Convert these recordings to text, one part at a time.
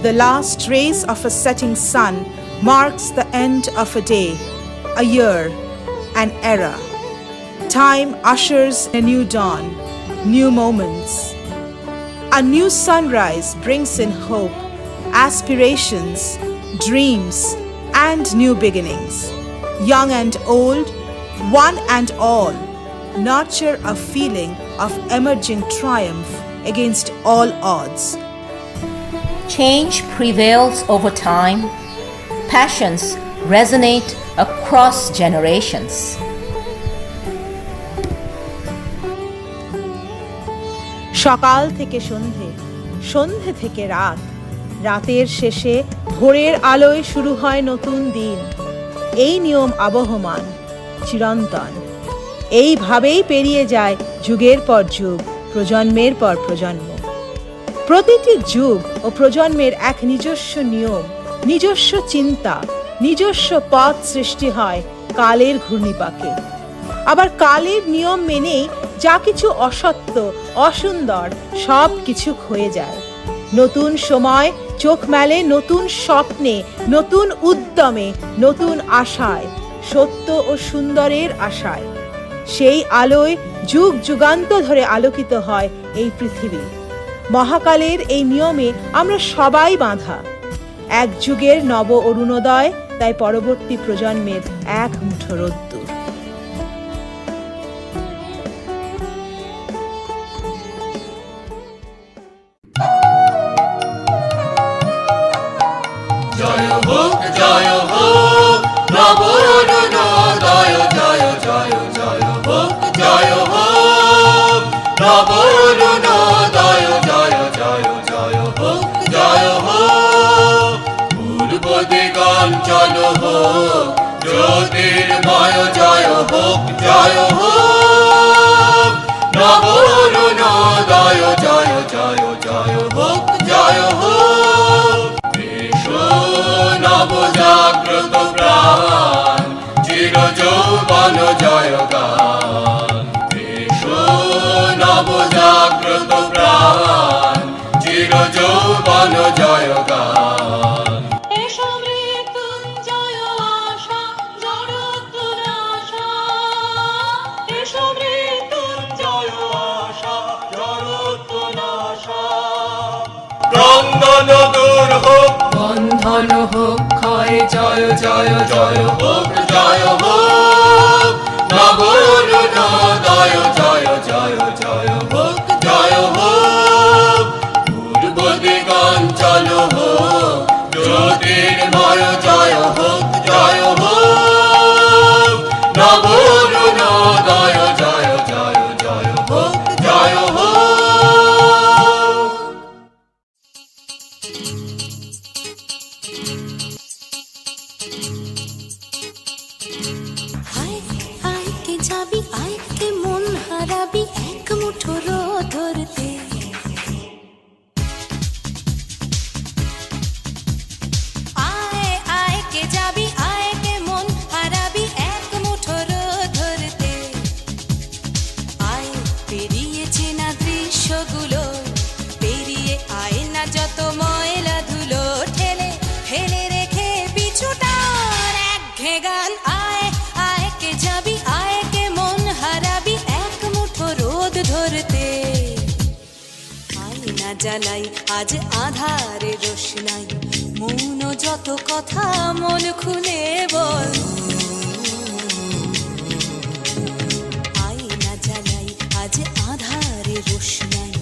The last rays of a setting sun marks the end of a day, a year, an era. Time ushers a new dawn, new moments. A new sunrise brings in hope, aspirations, dreams, and new beginnings. Young and old, one and all, nurture a feeling of emerging triumph against all odds. Change prevails over time. Passions resonate across generations. সকাল থেকে সন্ধে, সন্ধে থেকে রাত, রাতের শেষে ভোরের আলোয় শুরু হয় নতুন দিন। এই নিয়ম আবহমান, চিরন্তন। এইভাবেই পেরিয়ে যায় যুগের পর যুগ, প্রজন্মের পর প্রজন্ম। প্রতিটি যুগ ও প্রজন্মের এক নিজস্ব নিয়ম, নিজস্ব চিন্তা, নিজস্ব পথ সৃষ্টি হয় কালের ঘূর্ণিপাকে। আবার কালের নিয়ম মেনেই যা কিছু অসত্য, অসুন্দর সব কিছু ক্ষয়ে যায়। নতুন সময় চোখ মেলে নতুন স্বপ্নে, নতুন উদ্যমে, নতুন আশায়, সত্য ও সুন্দরের আশায়। সেই আলোয় যুগ যুগান্ত ধরে আলোকিত হয় এই পৃথিবী। মহাকালের এই নিয়মে আমরা সবাই বাঁধা। এক যুগের নব অরুণোদয়, তাই পরবর্তী প্রজন্মের এক মুঠো রোদ্দুর। জয় হোক নব অরুণোদয়, জয় জয় জয় হোক নব অরুণোদয়, জয় জয় জয় হোক পূর্ব দিগঞ্চল হোক জ্যোতির্ময়, জয় হোক নব অরুণোদয়, জয় জয় জয় হোক নবজাগ্রত প্রাণ চির যৌবন জয় গান। এসো নবজাগ্রত প্রাণ চির যৌবন জয় গান। এসো মৃত্যুঞ্জয় আশা জড়োত্তর আশা, এসো মৃত্যুঞ্জয় আশা জড়োত্তর আশা। ক্রন্দন দূর হোক, বন্ধন হোক ক্ষয়, জয় জয় জয় হোক নব অরুণোদয়, জয় জয় জয় হোক পূর্ব দিগঞ্চল হোক জ্যোতির্ময়, জয় হোক নব অরুণোদয়, জয় জয় জয় হোক আয় আয় কে যাবি, আয় কে মন হারাবি এক মুঠো রোদ ধরতে। আয় আয় কে যাবি, আয় কে মন হারাবি এক মুঠো রোদ ধরতে। আয় পেরিয়েছে না দৃশ্যগুলো, পেরিয়ে আয় না যত ময়লা ধুলো, ঠেলে ফেলে রেখে পিছুটার একঘেয়ে গান। আয় আয় কে যাবি, আয় কে মন হারাবি এক মুঠো রোদ ধরতে। আয় না জ্বালাই আজ আধারে রোশনাই, মৌন যত কথা মন খুলে বল। আয় না জ্বালাই আজ আধারে রোশনাই,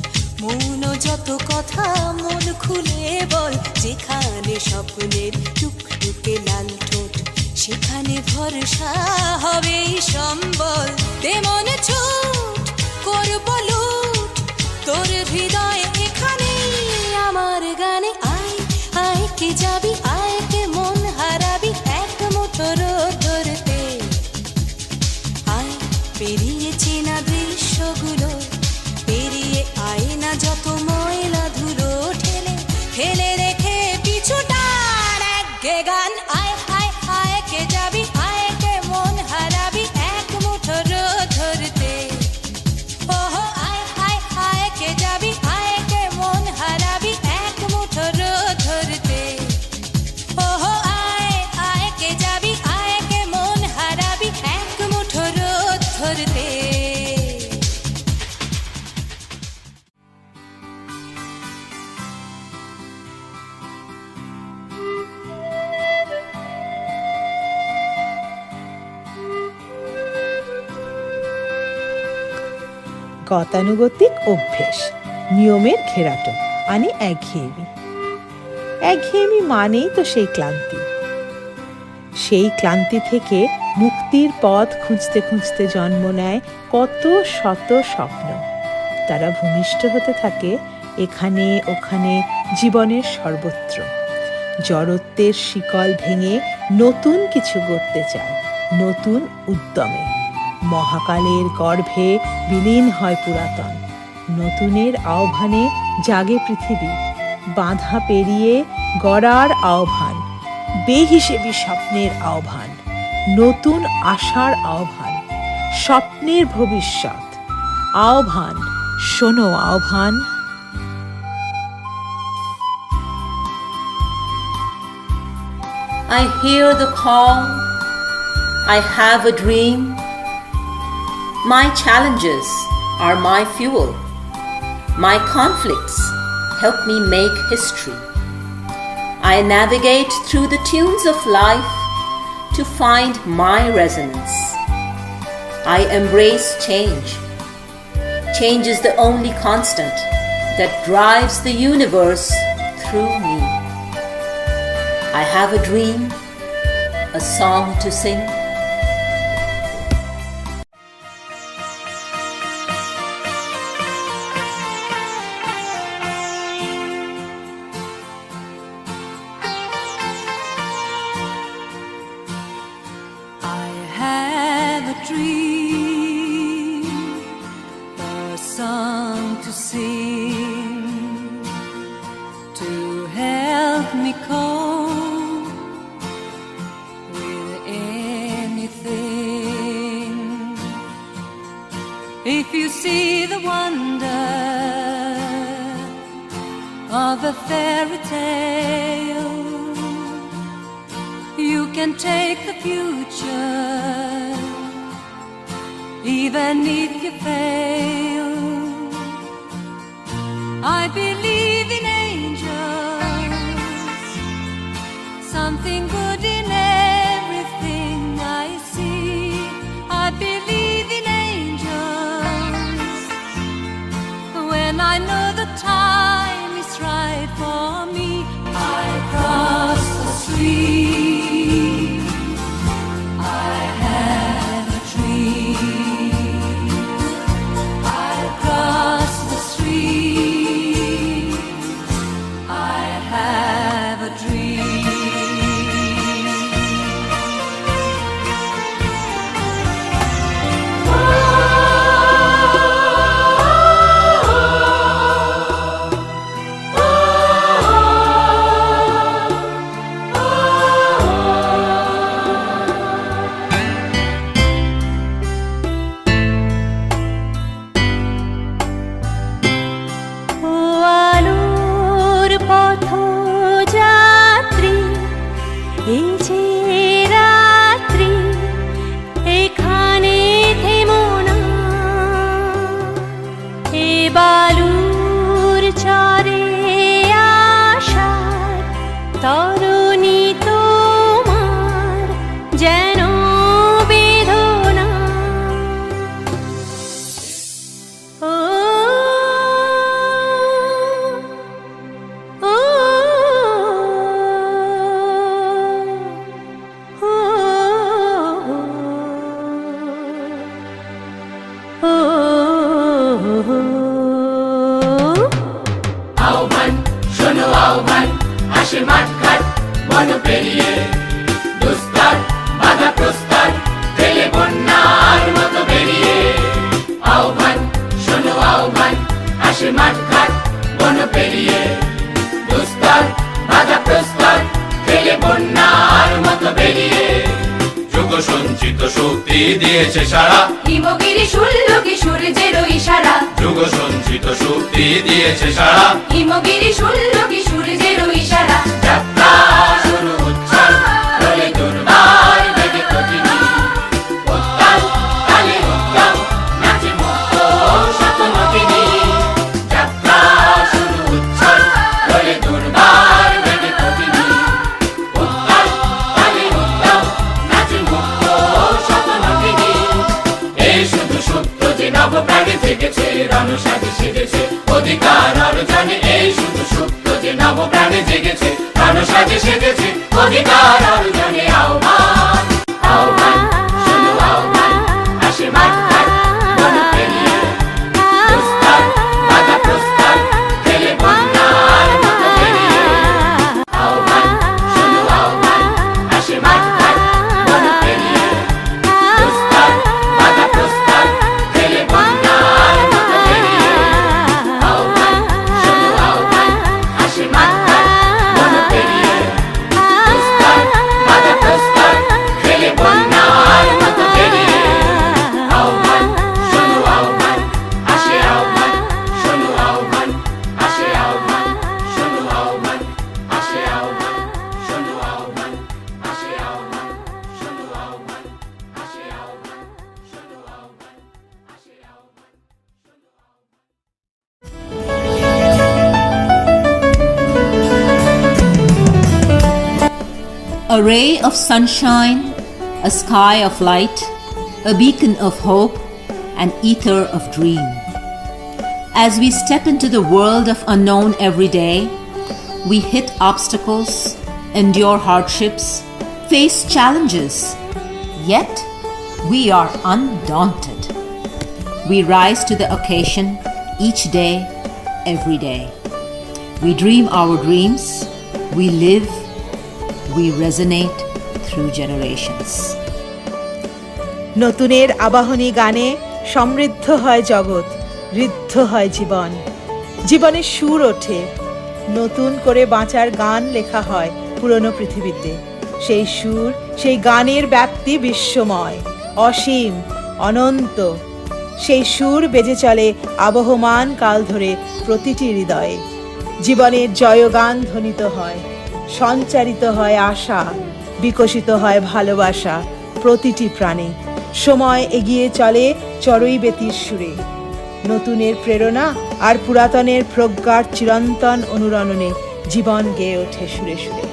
মৌন যত কথা মন খুলে বল। যেখানে স্বপ্নের টুকটুকে লাল ঠোঁট, সেখানে ভরসা হবে সম্বল। তেমন ছুট করব লুট তোর হৃদয় এখানে আমার গানে। আয় আয় কে যাবি, আয় কে মন হারাবি এক মুঠো রোদ ধরতে। আয় পেরিয়েছি না দৃশ্যগুলো, পেরিয়ে আয় না যত ময়লা ধুলো, ঠেলে ফেলে রেখে পিছুটার একঘেয়ে গান। আয় আয় আয় কে যাবি, আয় কে মন হারাবি এক মুঠো রোদ ধরতে। ওহো আয় আয় আয় কে যাবি, আয় কে মন হারাবি এক মুঠো রোদ ধরতে। গতানুগতিক অভ্যেস, নিয়মের ঘেরাটো, মানে একঘেয়েমি। একঘেয়েমি মানেই তো সেই ক্লান্তি। সেই ক্লান্তি থেকে মুক্তির পথ খুঁজতে খুঁজতে জন্ম নেয় কত শত স্বপ্ন। তারা ভূমিষ্ঠ হতে থাকে এখানে ওখানে, জীবনের সর্বত্র। জড়ত্বের শিকল ভেঙে নতুন কিছু গড়তে চায়, নতুন উদ্যমে। মহাকালের গর্ভে বিলীন হয় পুরাতন। নতুনের আহ্বানে জাগে পৃথিবী। বাধা পেরিয়ে গড়ার আহ্বান, বেহিসেবী স্বপ্নের আহ্বান, নতুন আশার আহ্বান, স্বপ্নের ভবিষ্যৎ আহ্বান। শোনো আহ্বান। I hear the call. I have a dream. My challenges are my fuel. My conflicts help me make history. I navigate through the tunes of life to find my resonance. I embrace change. Change is the only constant that drives the universe through me. I have a dream, a song to sing. I have a dream, a song to sing, to help me cope with anything. If you see the wonder of a fairy tale, you can take the future, even if you fail. I believe in angels, something good in everything I see. I believe in angels when I know the time is right for me. I cross the street. I have a dream. I cross the street. I have a dream. ও আলোর পথযাত্রী, এই যে রাত্রি, এখানে থেমো না। এ বালুর চরে আসার তরুণী তোমার যেন বেদনা। ও ও ও আহ্বান, শোনো আহ্বান, আসে মাঠঘাট বন পেরিয়ে। দুস্তর বাধা প্রস্তর ফেলে বন্যার মতো বেরিয়ে। আহ্বান, শোনো আহ্বান, আসে মাঠঘাট বন পেরিয়ে। দুস্তর বাধা প্রস্তর ফেলে বন্যার মতো বেরিয়ে। যুগ সঞ্চিত শক্তি দিয়েছে সারা, হিমগিরি শুনলো কি সূর্যের ইশারা। যুগ সঞ্চিত শক্তি দিয়েছে সারা, হিমগিরি শুনলো কি সূর্যের ইশারা। যাত্রা শুরু উচ্ছল হলে দুর্বার বেগে প্রতিদিন। উত্তাল তালে উত্তম নাচে মুক্ত শতনদিনী। যাত্রা শুরু উচ্ছল হলে দুর্বার বেগে প্রতিদিন। উত্তাল তালে উত্তম নাচে মুক্ত শতনদিনী। এই শুধু সত্য যে নবপ্রাণে জেগেছে প্রাণ সাজে সেজেছে অধিকার অর্জনে এই শুধু সুপ্ত যে নব প্রাণে জেগেছে প্রাণ সাজে সেজেছে অধিকার অর্জনে আহ্বান আহ্বান শোনো আহ্বান আসে মাঠ ঘাট বন পেরিয়ে প্রস্তার বাধা প্রস্তার ফেলে বন্যার মতো বেরিয়ে আহ্বান শোনো আহ্বান আসে মাঠ ঘাট বন পেরিয়ে প্রস্তার বাধা প্রস্তার ফেলে বন্যার মতো বেরিয়ে আহ্বান শোনো আহ্বান আসে মাঠ ঘাট বন পেরিয়ে প্রস্তার বাধা প্রস্তার ফেলে বন্যার মতো বেরিয়ে আহ্বান শোনো আহ্বান আসে আহ্বান শোনো আহ্বান আসে আহ্বান শোনো আহ্বান আসে আহ্বান শোনো আহ্বান আসে আহ্বান শোনো আহ্বান আসে আহ্বান শোনো আহ্বান আসে আহ্বান A ray of sunshine, a sky of light, a beacon of hope, an ether of dream. As we step into the world of unknown every day, we hit obstacles, endure hardships, face challenges, yet we are undaunted. We rise to the occasion each day, every day. We dream our dreams, we live, we resonate through generations. নতুনের আবাহনী গানে সমৃদ্ধ হয় জগৎ, ঋদ্ধ হয় জীবন। জীবনের সুর ওঠে, নতুন করে বাঁচার গান লেখা হয় পুরনো পৃথিবীতে। সেই সুর, সেই গানের ব্যাপ্তি বিশ্বময়, অসীম, অনন্ত। সেই সুর বেজে চলে আবহমান কাল ধরে প্রতিটি হৃদয়ে। জীবনের জয়গান ধ্বনিত হয়, সঞ্চারিত হয় আশা, বিকশিত হয় ভালোবাসা প্রতিটি প্রাণে। সময় এগিয়ে চলে চড়ুই বেতির সুরে। নতুনের প্রেরণা আর পুরাতনের প্রজ্ঞার চিরন্তন অনুরণনে জীবন গেয়ে ওঠে সুরে সুরে।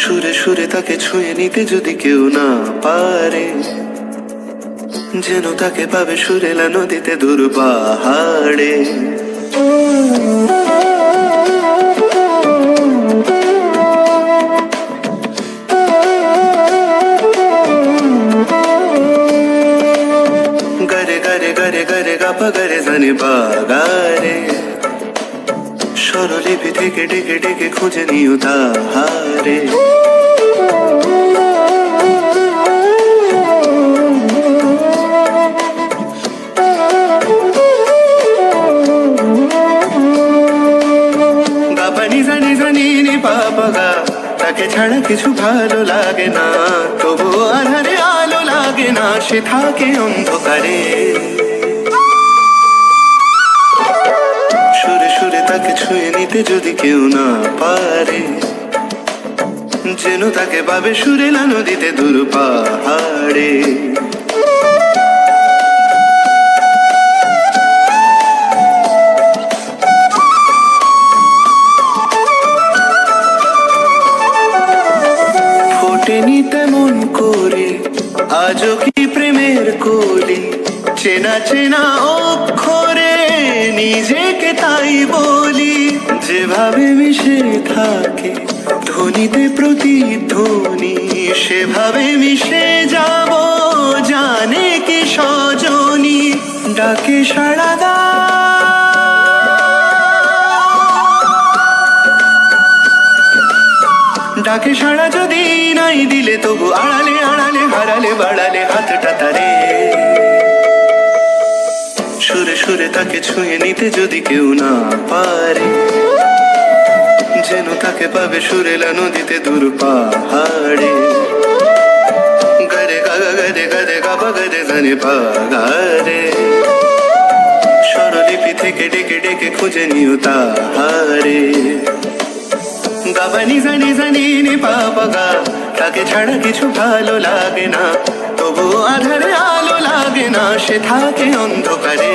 সুরে সুরে তাকে ছুঁয়ে নিতে যদি কেউ না পারে, যেন তাকে পাবে সুরেলা নদীতে দূর পাহাড়ে। গারে গারে গারে গারে গাপা গারে জানে বাগারে, স্বরলিপি থেকে ডেকে ডেকে খুঁজে নিও তাহারে। গাপানি জানি জানি নি পাপা, তাকে ছাড়া কিছু ভালো লাগে না, তবুও আধারে আলো লাগে না, সে থাকে অন্ধকারে। সুরে সুরে তাকে ছুঁয়ে নিতে যদি কেউ না পারে, যেন তাকে পাবে সুরেলা নদীতে দূর পাহাড়ে। ফোটেনি তেমন করে আজও কি প্রেমের কলি, চেনা চেনা অক্ষরে নিজেকে তাই বলি, যেভাবে মিশে থাকে ধ্বনিতে প্রতিধ্বনি, সেভাবে মিশে যাব জানে কি সজনী। ডাকে সাড়া ডাকে সাড়া যদি নাই দিলে, তবু আড়ালে আড়ালে হারালে বাড়ালে হাতটা তারে। সুরে সুরে তাকে ছুঁয়ে নিতে যদি কেউ না পারে, যেন তাকে পাবে সুরেলা নদীতে দূর পাহাড়ে। গরে গাগা গরে গরে গাবা গরে জানে পাগারে, স্বরলিপি থেকে ডেকে ডেকে খুঁজে নিও তাহারে। গাবানি জানি জানি নি পাপা, তাকে ছাড়া কিছু ভালো লাগে না, তবু আধারে আলো লাগে না, সে থাকে অন্ধকারে।